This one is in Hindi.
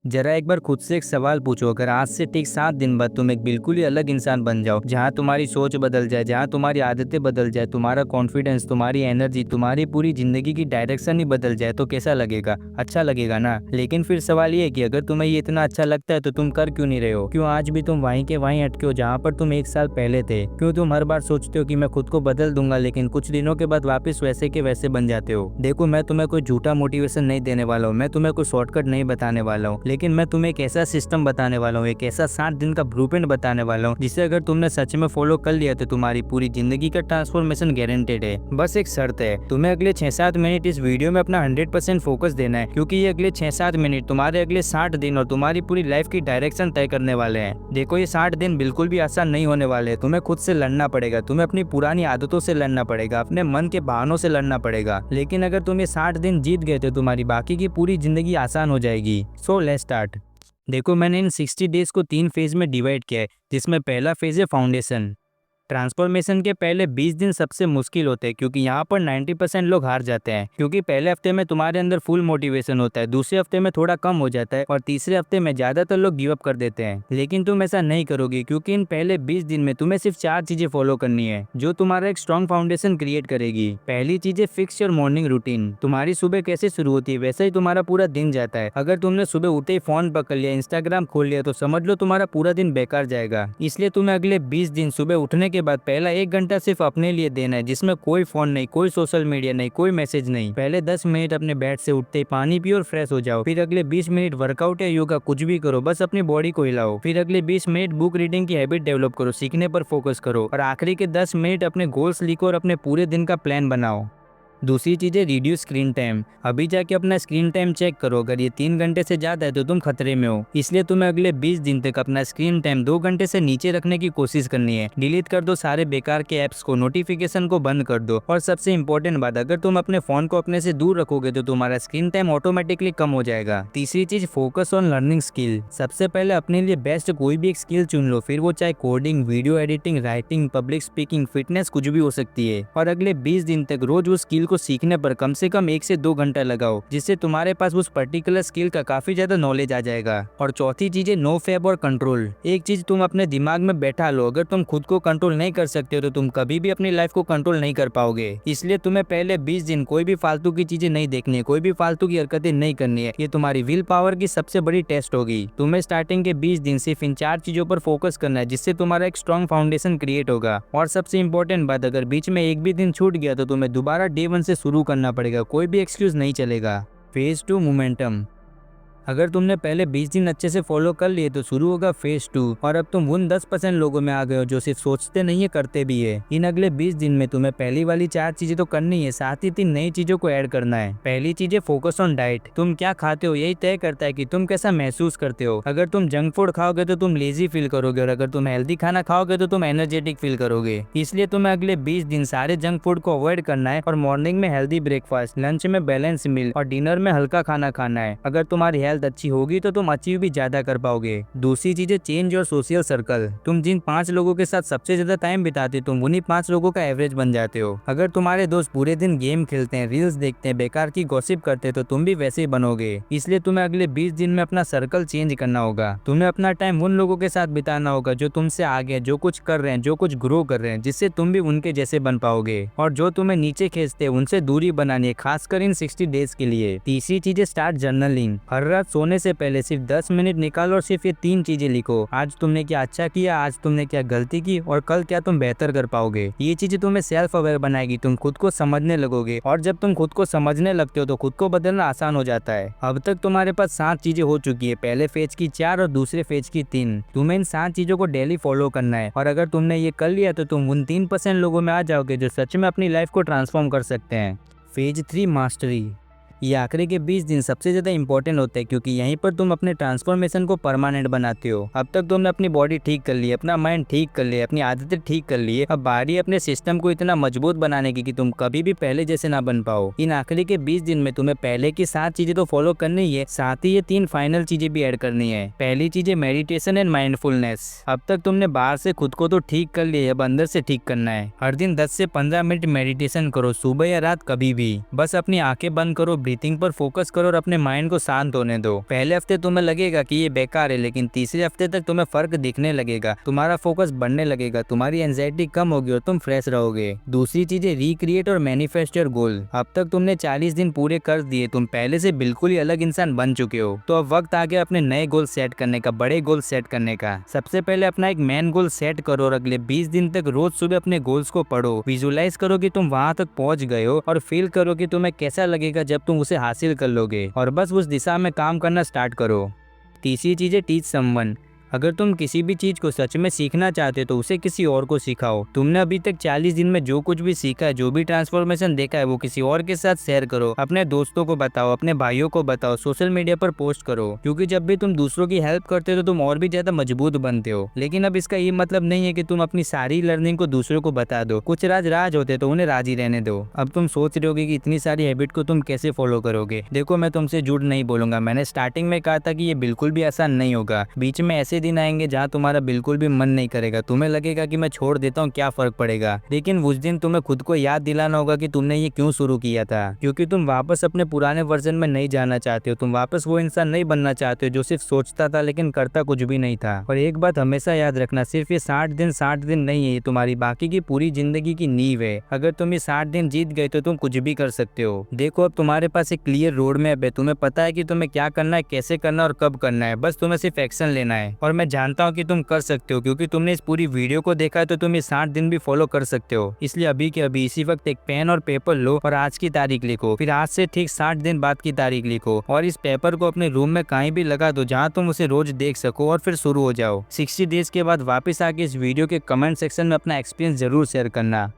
जरा एक बार खुद से एक सवाल पूछो, अगर आज से ठीक 7 दिन बाद तुम एक बिल्कुल ही अलग इंसान बन जाओ, जहाँ तुम्हारी सोच बदल जाए, जहाँ तुम्हारी आदतें बदल जाए, तुम्हारा कॉन्फिडेंस, तुम्हारी एनर्जी, तुम्हारी पूरी जिंदगी की डायरेक्शन ही बदल जाए, तो कैसा लगेगा? अच्छा लगेगा ना। लेकिन फिर सवाल ये है कि अगर तुम्हें ये इतना अच्छा लगता है तो तुम कर क्यों नहीं रहे हो? क्यों आज भी तुम वहीं के वहीं अटके हो जहाँ पर तुम 1 साल पहले थे? क्यों तुम हर बार सोचते हो कि मैं खुद को बदल दूंगा, लेकिन कुछ दिनों के बाद वापस वैसे के वैसे बन जाते हो? देखो, मैं तुम्हें कोई झूठा मोटिवेशन नहीं देने वाला हूँ, मैं तुम्हें कोई शॉर्टकट नहीं बताने वाला हूँ, लेकिन मैं तुम्हें एक ऐसा सिस्टम बताने वाला हूँ, एक ऐसा 7 दिन का ब्लूप्रिंट बताने वाला हूँ, जिसे अगर तुमने सच में फॉलो कर लिया तो तुम्हारी पूरी जिंदगी का ट्रांसफॉर्मेशन गारंटेड है। बस एक शर्त है, तुम्हें अगले 6-7 मिनट इस वीडियो में अपना 100% फोकस देना है, क्योंकि ये अगले 6-7 मिनट तुम्हारे अगले 60 दिन और तुम्हारी पूरी लाइफ की डायरेक्शन तय करने वाले हैं। देखो, ये 60 दिन बिल्कुल भी आसान नहीं होने वाले, तुम्हें खुद से लड़ना पड़ेगा, तुम्हें अपनी पुरानी आदतों से लड़ना पड़ेगा, अपने मन के बहानों से लड़ना पड़ेगा। लेकिन अगर तुम ये 60 दिन जीत गए तो तुम्हारी बाकी की पूरी जिंदगी आसान हो जाएगी। So let's start. देखो, मैंने इन 60 डेज को 3 फेज में डिवाइड किया है, जिसमें पहला फेज है फाउंडेशन। ट्रांसफॉर्मेशन के पहले 20 दिन सबसे मुश्किल होते हैं, क्योंकि यहाँ पर 90% लोग हार जाते हैं, क्योंकि पहले हफ्ते में तुम्हारे अंदर फुल मोटिवेशन होता है, दूसरे हफ्ते में थोड़ा कम हो जाता है और तीसरे हफ्ते में ज्यादातर लोग गिव अप कर देते हैं। लेकिन तुम ऐसा नहीं करोगे, क्योंकि इन पहले 20 दिन में तुम्हें सिर्फ 4 चीजें फॉलो करनी है, जो तुम्हारा एक स्ट्रॉन्ग फाउंडेशन क्रिएट करेगी। पहली चीज है फिक्स योर मॉर्निंग रूटीन। तुम्हारी सुबह कैसे शुरू होती है, वैसे ही तुम्हारा पूरा दिन जाता है। अगर तुमने सुबह उठते ही फोन पकड़ लिया, इंस्टाग्राम खोल लिया, तो समझ लो तुम्हारा पूरा दिन बेकार जाएगा। इसलिए तुम्हें अगले 20 दिन सुबह उठने के बाद पहला 1 घंटा सिर्फ अपने लिए देना है, जिसमें कोई फोन नहीं, कोई सोशल मीडिया नहीं, कोई मैसेज नहीं। पहले 10 मिनट अपने बेड से उठते ही पानी पियो और फ्रेश हो जाओ। फिर अगले 20 मिनट वर्कआउट या योगा कुछ भी करो, बस अपनी बॉडी को हिलाओ। फिर अगले 20 मिनट बुक रीडिंग की हैबिट डेवलप करो, सीखने पर फोकस करो। और आखिरी के 10 मिनट अपने गोल्स लिखो और अपने पूरे दिन का प्लान बनाओ। दूसरी चीज है रिड्यूस स्क्रीन टाइम। अभी जाके अपना स्क्रीन टाइम चेक करो, अगर ये 3 घंटे से ज्यादा है तो तुम खतरे में हो। इसलिए तुम्हें अगले 20 दिन तक अपना स्क्रीन टाइम 2 घंटे से नीचे रखने की कोशिश करनी है। डिलीट कर दो सारे बेकार के ऐप्स को, नोटिफिकेशन को बंद कर दो। और सबसे इंपॉर्टेंट बात, अगर तुम अपने फोन को अपने से दूर रखोगे तो तुम्हारा स्क्रीन टाइम ऑटोमेटिकली कम हो जाएगा। तीसरी चीज, फोकस ऑन लर्निंग स्किल। सबसे पहले अपने लिए बेस्ट कोई भी एक स्किल चुन लो, फिर वो चाहे coding, video editing, writing, public speaking, fitness, कुछ भी हो सकती है। और अगले 20 दिन तक रोज उस स्किल को सीखने पर कम से कम 1 से 2 घंटा लगाओ, जिससे तुम्हारे पास उस पर्टिकुलर स्किल का काफी ज्यादा नॉलेज आ जाएगा। और चौथी चीज है नो फैब और कंट्रोल। एक चीज तुम अपने दिमाग में बैठा लो, अगर तुम खुद को कंट्रोल नहीं कर सकते हो तो तुम कभी भी अपनी लाइफ को कंट्रोल नहीं कर पाओगे। इसलिए तुम्हें पहले 20 दिन कोई भी फालतू की चीजें नहीं देखनी है, कोई भी फालतू की हरकतें नहीं करनी है। ये तुम्हारी विल पावर की सबसे बड़ी टेस्ट होगी। तुम्हें स्टार्टिंग के 20 दिन सिर्फ इन 4 चीजों पर फोकस करना है, जिससे तुम्हारा एक स्ट्रॉन्ग फाउंडेशन क्रिएट होगा। और सबसे इंपॉर्टेंट बात, अगर बीच में एक भी दिन छूट गया तो तुम्हें दोबारा डे 1 से शुरू करना पड़ेगा, कोई भी एक्सक्यूज नहीं चलेगा। Phase 2 momentum. अगर तुमने पहले 20 दिन अच्छे से फॉलो कर लिए तो शुरू होगा फेज 2, और अब तुम उन 10% लोगों में आ गए हो जो सिर्फ सोचते नहीं है, करते भी है। इन अगले 20 दिन में तुम्हें पहली वाली 4 चीजें तो करनी है, साथ ही 3 नई चीजों को ऐड करना है। पहली चीज है फोकस ऑन डाइट। तुम क्या खाते हो यही तय करता है कि तुम कैसा महसूस करते हो। अगर तुम जंक फूड खाओगे तो तुम लेजी फील करोगे, और अगर तुम हेल्दी खाना खाओगे तो तुम एनर्जेटिक फील करोगे। इसलिए तुम्हें अगले 20 दिन सारे जंक फूड को अवॉइड करना है, और मॉर्निंग में हेल्दी ब्रेकफास्ट, लंच में बैलेंस मील और डिनर में हल्का खाना खाना है। अगर तुम्हारी हेल्थ अच्छी होगी तो तुम अचीव भी ज्यादा कर पाओगे। दूसरी चीज है चेंज योर सोशल सर्कल। तुम जिन 5 लोगों के साथ सबसे ज्यादा टाइम बिताते तुम उन्हीं 5 लोगों का एवरेज बन जाते हो। अगर तुम्हारे दोस्त पूरे दिन गेम खेलते हैं, रील्स देखते हैं, बेकार की गॉसिप करते हैं, तो तुम भी वैसे ही बनोगे। इसलिए तुम्हें अगले 20 दिन में अपना सर्कल चेंज करना होगा। तुम्हें अपना टाइम उन लोगों के साथ बिताना होगा जो तुमसे आगे, जो कुछ कर रहे हैं, जो कुछ ग्रो कर रहे हैं, जिससे तुम भी उनके जैसे बन पाओगे। और जो तुम्हें नीचे खींचते हैं उनसे दूरी बनानी है, खासकर इन 60 डेज के लिए। तीसरी चीज है स्टार्ट जर्नलिंग। हर रात सोने से पहले सिर्फ 10 मिनट निकालो और सिर्फ ये 3 चीजें लिखो। आज तुमने क्या अच्छा किया, आज तुमने क्या गलती की, और कल क्या तुम बेहतर कर पाओगे। ये चीजें तुम्हें सेल्फ अवेयर बनाएगी, तुम खुद को समझने लगोगे, और जब तुम खुद को समझने लगते हो तो खुद को बदलना आसान हो जाता है। अब तक तुम्हारे पास 7 चीजें हो चुकी है, पहले फेज की 4 और दूसरे फेज की 3। तुम्हें इन 7 चीजों को डेली फॉलो करना है, और अगर तुमने ये कर लिया तो तुम उन 3% लोगों में आ जाओगे जो सच में अपनी लाइफ को ट्रांसफॉर्म कर सकते हैं। Phase 3 mastery. ये आखिरी के 20 दिन सबसे ज्यादा इंपॉर्टेंट होते हैं, क्योंकि यहीं पर तुम अपने ट्रांसफॉर्मेशन को परमानेंट बनाते हो। अब तक तुमने अपनी बॉडी ठीक कर ली, अपना माइंड ठीक कर लिया, अपनी आदतें ठीक कर ली है। अब बारी अपने सिस्टम को इतना मजबूत बनाने की कि तुम कभी भी पहले जैसे ना बन पाओ। इन आखिरी के 20 दिन में तुम्हें पहले की 7 चीजें तो फॉलो करनी ही है, साथ ही ये 3 फाइनल चीजें भी ऐड करनी है। पहली चीज है मेडिटेशन एंड माइंडफुलनेस। अब तक तुमने बाहर से खुद को तो ठीक कर लिया, अब अंदर से ठीक करना है। हर दिन 10 से 15 मिनट मेडिटेशन करो, सुबह या रात कभी भी। बस अपनी आंखें बंद करो, ब्रीथिंग पर फोकस करो और अपने माइंड को शांत होने दो। पहले हफ्ते तुम्हें लगेगा कि ये बेकार है, लेकिन तीसरे हफ्ते तक तुम्हें फर्क दिखने लगेगा, तुम्हारा फोकस बढ़ने लगेगा, तुम्हारी एंजाइटी कम होगी और तुम फ्रेश रहोगे। दूसरी चीज है रिक्रिएट और मैनिफेस्ट योर गोल। अब तक तुमने 40 दिन पूरे कर दिए, तुम पहले से बिल्कुल ही अलग इंसान बन चुके हो। तो अब वक्त आ गया अपने नए गोल सेट करने का, बड़े गोल सेट करने का। सबसे पहले अपना एक मेन गोल सेट करो और अगले 20 दिन तक रोज सुबह अपने गोल्स को पढ़ो। विजुलाइज करो कि तुम वहां तक पहुंच गए हो और फील करो कि तुम्हें कैसा लगेगा जब तुम उसे हासिल कर लोगे, और बस उस दिशा में काम करना स्टार्ट करो। तीसरी चीज है टीच समवन। अगर तुम किसी भी चीज को सच में सीखना चाहते हो तो उसे किसी और को सिखाओ। तुमने अभी तक 40 दिन में जो कुछ भी सीखा है, जो भी ट्रांसफॉर्मेशन देखा है, वो किसी और के साथ शेयर करो। अपने दोस्तों को बताओ, अपने भाइयों को बताओ, सोशल मीडिया पर पोस्ट करो, क्योंकि जब भी तुम दूसरों की हेल्प करते हो तो तुम और भी ज्यादा मजबूत बनते हो। लेकिन अब इसका ये मतलब नहीं है कि तुम अपनी सारी लर्निंग को दूसरों को बता दो। कुछ राज होते तो उन्हें राज ही रहने दो। अब तुम सोच रहे होगे कि इतनी सारी हैबिट को तुम कैसे फॉलो करोगे। देखो, मैं तुमसे झूठ नहीं बोलूंगा, मैंने स्टार्टिंग में कहा था कि ये बिल्कुल भी आसान नहीं होगा। बीच में ऐसे दिन आएंगे जहाँ तुम्हारा बिल्कुल भी मन नहीं करेगा, तुम्हें लगेगा कि मैं छोड़ देता हूँ, क्या फर्क पड़ेगा। लेकिन उस दिन तुम्हें खुद को याद दिलाना होगा कि तुमने ये क्यों शुरू किया था, क्योंकि तुम वापस अपने पुराने वर्जन में नहीं जाना चाहते हो। तुम वापस वो इंसान नहीं बनना चाहते हो जो सिर्फ सोचता था लेकिन करता कुछ भी नहीं था। और एक बात हमेशा याद रखना, सिर्फ ये 60 दिन नहीं है, ये तुम्हारी बाकी की पूरी जिंदगी की नींव है। अगर तुम ये 60 दिन जीत गए तो तुम कुछ भी कर सकते हो। देखो, अब तुम्हारे पास एक क्लियर रोड मैप है, तुम्हें पता है कि तुम्हें क्या करना है, कैसे करना है और कब करना है। बस तुम्हें सिर्फ एक्शन लेना है, और मैं जानता हूँ कि तुम कर सकते हो, क्योंकि तुमने इस पूरी वीडियो को देखा है तो तुम ये 60 दिन भी फॉलो कर सकते हो। इसलिए अभी के अभी इसी वक्त एक पेन और पेपर लो और आज की तारीख लिखो, फिर आज से ठीक 60 दिन बाद की तारीख लिखो, और इस पेपर को अपने रूम में कहीं भी लगा दो जहाँ तुम उसे रोज देख सको, और फिर शुरू हो जाओ। 60 डेज के बाद वापस आके इस वीडियो के कमेंट सेक्शन में अपना एक्सपीरियंस जरूर शेयर करना।